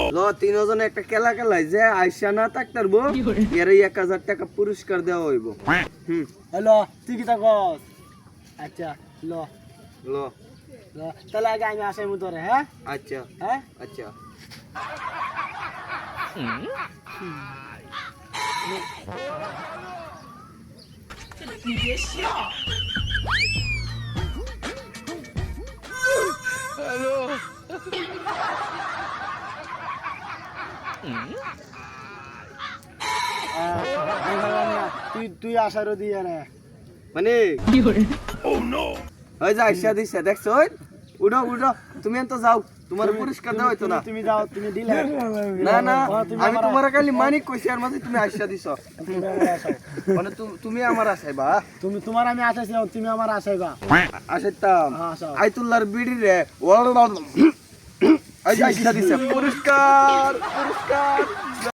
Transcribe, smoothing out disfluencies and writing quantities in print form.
ল তিনজনে একটা খেলা খেলাই যে আইসা না থাকতারবো এর 1000 টাকা পুরস্কার দেওয়া হইব। হ্যালো তুই কি তা কস? আচ্ছা ল ল ল তাহলে আগে আমি আসাই মু তোরে হ্যাঁ আচ্ছা হ্যাঁ আচ্ছা তুই তুই আসারও দিয়ে না মানে ওই যে আইসা দিছে দেখছো উঠো উঠো তুমি তো যাও তোমার পুরস্কার দেওয়া হইতো না। তুমি যাও তুমি দিলে না না তুমি আমি আমার- তোমার খালি মানিক কইছি আর মাঝে তুমি আইসা দিছ তুমি আমার আসাও মানে তুমি আমার আসাইবা তুমি তোমার আমি আসাইছি তুমি আমার আসাইবা আসাইতাম আসাও আইতুল্লাহর বিড়ি রে ওয়াল আইসা দিছে পুরস্কার পুরস্কার